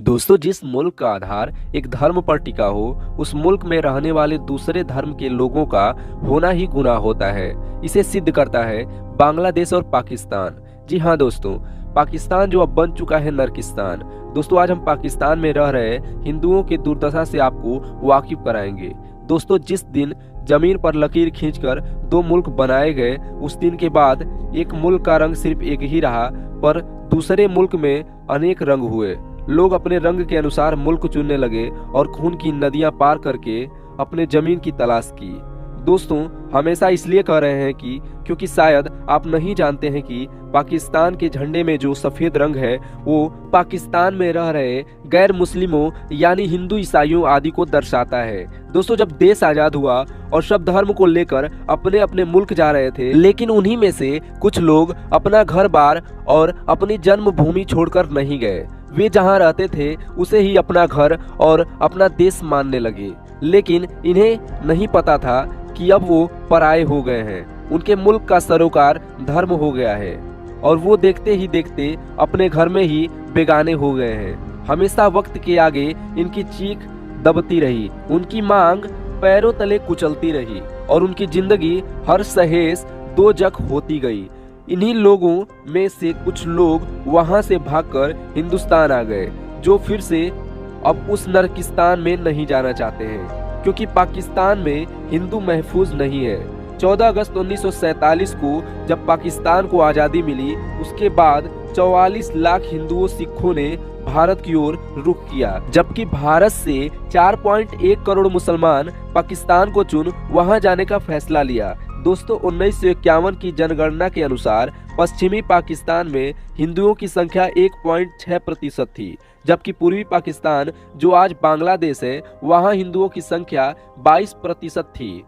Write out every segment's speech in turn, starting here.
दोस्तों, जिस मुल्क का आधार एक धर्म पर टिका हो, उस मुल्क में रहने वाले दूसरे धर्म के लोगों का होना ही गुनाह होता है। इसे सिद्ध करता है बांग्लादेश और पाकिस्तान। जी हाँ दोस्तों, पाकिस्तान जो अब बन चुका है नरकिस्तान। दोस्तों, आज हम पाकिस्तान में रह रहे हिंदुओं की दुर्दशा से आपको वाकिफ कराएंगे। दोस्तों, जिस दिन जमीन पर लकीर खींचकर दो मुल्क बनाए गए, उस दिन के बाद एक मुल्क का रंग सिर्फ एक ही रहा, पर दूसरे मुल्क में अनेक रंग हुए। लोग अपने रंग के अनुसार मुल्क चुनने लगे और खून की नदियां पार करके अपने जमीन की तलाश की। दोस्तों, हमेशा इसलिए कह रहे हैं कि क्योंकि शायद आप नहीं जानते हैं कि पाकिस्तान के झंडे में जो सफेद रंग है वो पाकिस्तान में रह रहे गैर मुस्लिमों यानी हिंदू, ईसाइयों आदि को दर्शाता है। दोस्तों, जब देश आजाद हुआ और सब धर्म को लेकर अपने अपने मुल्क जा रहे थे, लेकिन उन्हीं में से कुछ लोग अपना घर बार और अपनी जन्मभूमि छोड़कर नहीं गए। वे जहां रहते थे उसे ही अपना घर और अपना देश मानने लगे, लेकिन इन्हें नहीं पता था कि अब वो पराये हो गए हैं। उनके मुल्क का सरोकार धर्म हो गया है और वो देखते ही देखते अपने घर में ही बेगाने हो गए हैं। हमेशा वक्त के आगे इनकी चीख दबती रही, उनकी मांग पैरों तले कुचलती रही और उनकी जिंदगी हर सहेस दो जख होती गई। इन्हीं लोगों में से कुछ लोग वहां से भागकर हिंदुस्तान आ गए, जो फिर से अब उस नरकिस्तान में नहीं जाना चाहते हैं, क्योंकि पाकिस्तान में हिंदू महफूज नहीं है। 14 अगस्त 1947 को जब पाकिस्तान को आज़ादी मिली, उसके बाद 44 लाख हिंदुओं सिखों ने भारत की ओर रुख किया, जबकि भारत से 4.1 करोड़ मुसलमान पाकिस्तान को चुन वहां जाने का फैसला लिया। दोस्तों, 1951 की जनगणना के अनुसार पश्चिमी पाकिस्तान में हिंदुओं की संख्या 1.6% थी, जबकि पूर्वी पाकिस्तान जो आज बांग्लादेश है, वहां हिंदुओं की संख्या 22% थी।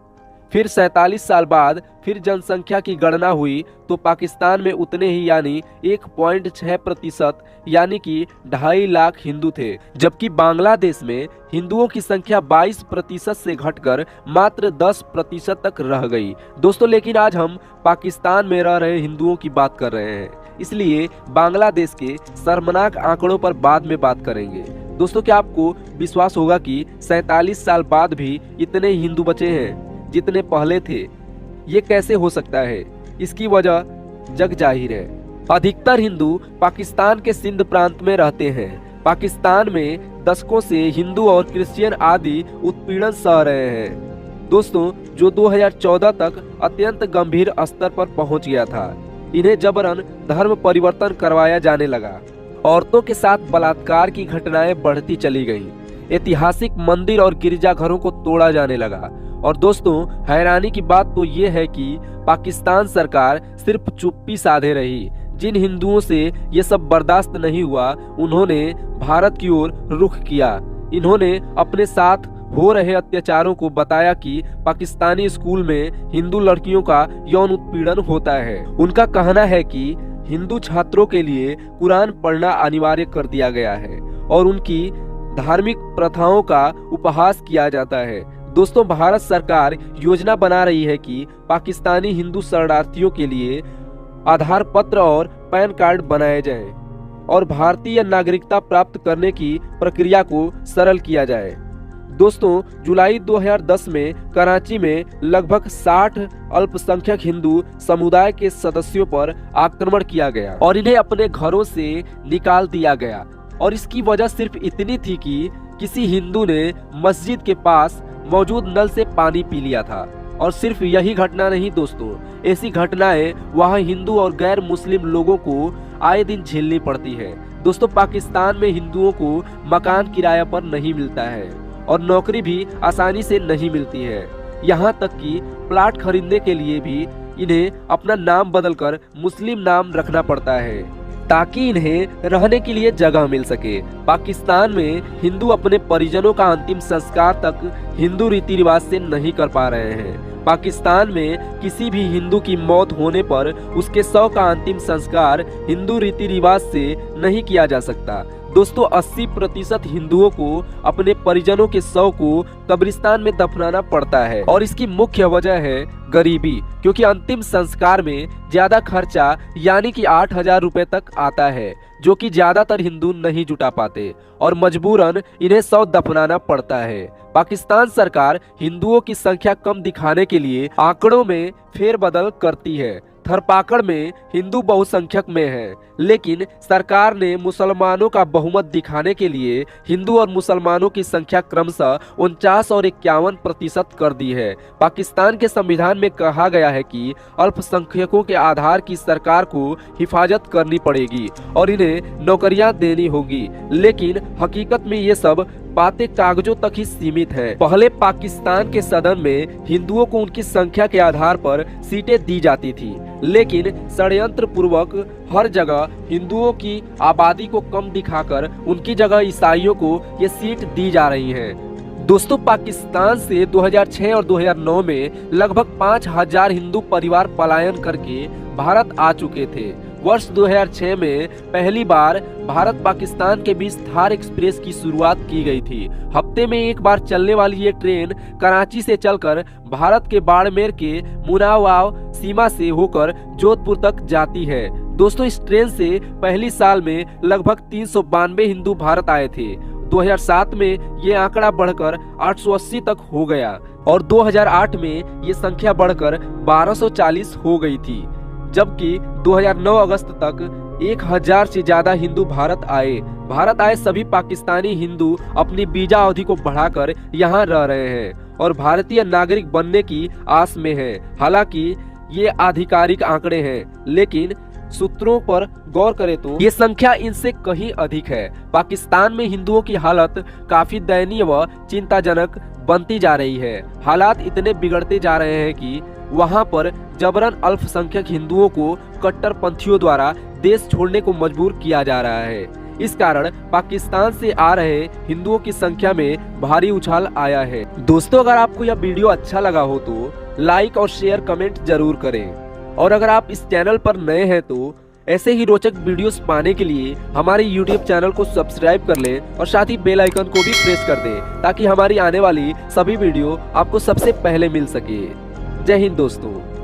फिर 47 साल बाद फिर जनसंख्या की गणना हुई तो पाकिस्तान में उतने ही यानी 1.6% यानी कि 2.5 लाख हिंदू थे, जबकि बांग्लादेश में हिंदुओं की संख्या 22% से घटकर मात्र 10% तक रह गई। दोस्तों, लेकिन आज हम पाकिस्तान में रह रहे हिंदुओं की बात कर रहे हैं, इसलिए बांग्लादेश के शर्मनाक आंकड़ों पर बाद में बात करेंगे। दोस्तों, क्या आपको विश्वास होगा कि 47 साल बाद भी इतने हिंदू बचे हैं जितने पहले थे? ये कैसे हो सकता है? इसकी वजह जग जाहिर है। अधिकतर हिंदू पाकिस्तान के सिंध प्रांत में रहते हैं। पाकिस्तान में दशकों से हिंदू और क्रिश्चियन आदि उत्पीड़न सह रहे हैं। दोस्तों, जो 2014 तक अत्यंत गंभीर स्तर पर पहुंच गया था। इन्हें जबरन धर्म परिवर्तन करवाया जाने लगा। औरतों के साथ बलात्कार की घटनाएं बढ़ती चली गईं। ऐतिहासिक मंदिर और गिरजाघरों को तोड़ा जाने लगा। और दोस्तों, हैरानी की बात तो ये है कि पाकिस्तान सरकार सिर्फ चुप्पी साधे रही। जिन हिंदुओं से ये सब बर्दाश्त नहीं हुआ, उन्होंने भारत की ओर रुख किया। इन्होंने अपने साथ हो रहे अत्याचारों को बताया कि पाकिस्तानी स्कूल में हिंदू लड़कियों का यौन उत्पीड़न होता है। उनका कहना है कि हिंदू छात्रों के लिए कुरान पढ़ना अनिवार्य कर दिया गया है और उनकी धार्मिक प्रथाओं का उपहास किया जाता है। दोस्तों, भारत सरकार योजना बना रही है कि पाकिस्तानी हिंदू शरणार्थियों के लिए आधार पत्र और पैन कार्ड बनाए जाएं और भारतीय नागरिकता प्राप्त करने की प्रक्रिया को सरल किया जाए। दोस्तों, जुलाई 2010 में कराची में लगभग 60 अल्पसंख्यक हिंदू समुदाय के सदस्यों पर आक्रमण किया गया और इन्हें अपने घरों से निकाल दिया गया। और इसकी वजह सिर्फ इतनी थी कि किसी हिंदू ने मस्जिद के पास मौजूद नल से पानी पी लिया था। और सिर्फ यही घटना नहीं दोस्तों, ऐसी घटनाएं वहां हिंदू और गैर मुस्लिम लोगों को आए दिन झेलनी पड़ती है। दोस्तों, पाकिस्तान में हिंदुओं को मकान किराया पर नहीं मिलता है और नौकरी भी आसानी से नहीं मिलती है। यहाँ तक कि प्लाट खरीदने के लिए भी इन्हें अपना नाम बदलकर मुस्लिम नाम रखना पड़ता है ताकि इन्हें रहने के लिए जगह मिल सके। पाकिस्तान में हिंदू अपने परिजनों का अंतिम संस्कार तक हिंदू रीति रिवाज से नहीं कर पा रहे हैं। पाकिस्तान में किसी भी हिंदू की मौत होने पर उसके शव का अंतिम संस्कार हिंदू रीति रिवाज से नहीं किया जा सकता। दोस्तों 80% हिंदुओं को अपने परिजनों के शव को कब्रिस्तान में दफनाना पड़ता है और इसकी मुख्य वजह है गरीबी, क्योंकि अंतिम संस्कार में ज्यादा खर्चा यानी कि 8,000 रुपए तक आता है, जो कि ज्यादातर हिंदू नहीं जुटा पाते और मजबूरन इन्हें शव दफनाना पड़ता है। पाकिस्तान सरकार हिंदुओं की संख्या कम दिखाने के लिए आंकड़ों में फेरबदल करती है। थरपाकड़ में हिंदू बहुसंख्यक में है, लेकिन सरकार ने मुसलमानों का बहुमत दिखाने के लिए हिंदू और मुसलमानों की संख्या क्रमशः 49 और 51% कर दी है। पाकिस्तान के संविधान में कहा गया है कि अल्पसंख्यकों के आधार की सरकार को हिफाजत करनी पड़ेगी और इन्हें नौकरियां देनी होगी, लेकिन हकीकत में ये सब बातें कागजों तक ही सीमित हैं। पहले पाकिस्तान के सदन में हिंदुओं को उनकी संख्या के आधार पर सीटें दी जाती थी, लेकिन षड्यंत्र पूर्वक हर जगह हिंदुओं की आबादी को कम दिखाकर उनकी जगह ईसाइयों को ये सीट दी जा रही है। दोस्तों पाकिस्तान से 2006 और 2009 में लगभग 5,000 हिंदू परिवार पलायन करके भारत आ चुके थे। वर्ष 2006 में पहली बार भारत पाकिस्तान के बीच थार एक्सप्रेस की शुरुआत की गई थी। हफ्ते में एक बार चलने वाली ये ट्रेन कराची से चलकर भारत के बाड़मेर के मुनावाव सीमा से होकर जोधपुर तक जाती है। दोस्तों इस ट्रेन से पहली साल में लगभग 392 हिंदू भारत आए थे। 2007 में ये आंकड़ा बढ़कर 880 तक हो गया और 2008 में ये संख्या बढ़कर 1240 हो गई थी, जबकि 2009 अगस्त तक 1,000 से ज्यादा हिंदू भारत आए सभी पाकिस्तानी हिंदू अपनी वीजा अवधि को बढ़ाकर यहाँ रह रहे हैं और भारतीय नागरिक बनने की आस में हैं। हालांकि ये आधिकारिक आंकड़े हैं, लेकिन सूत्रों पर गौर करें तो ये संख्या इनसे कहीं अधिक है। पाकिस्तान में हिंदुओं की हालत काफी दयनीय व चिंताजनक बनती जा रही है। हालात इतने बिगड़ते जा रहे हैं कि वहां पर जबरन अल्पसंख्यक हिंदुओं को कट्टरपंथियों द्वारा देश छोड़ने को मजबूर किया जा रहा है। इस कारण पाकिस्तान से आ रहे हिंदुओं की संख्या में भारी उछाल आया है। दोस्तों अगर आपको यह वीडियो अच्छा लगा हो तो लाइक और शेयर कमेंट जरूर करें, और अगर आप इस चैनल पर नए हैं तो ऐसे ही रोचक वीडियोस पाने के लिए हमारे YouTube चैनल को सब्सक्राइब कर लें और साथ ही बेल आइकन को भी प्रेस कर दें, ताकि हमारी आने वाली सभी वीडियो आपको सबसे पहले मिल सके। जय हिंद दोस्तों।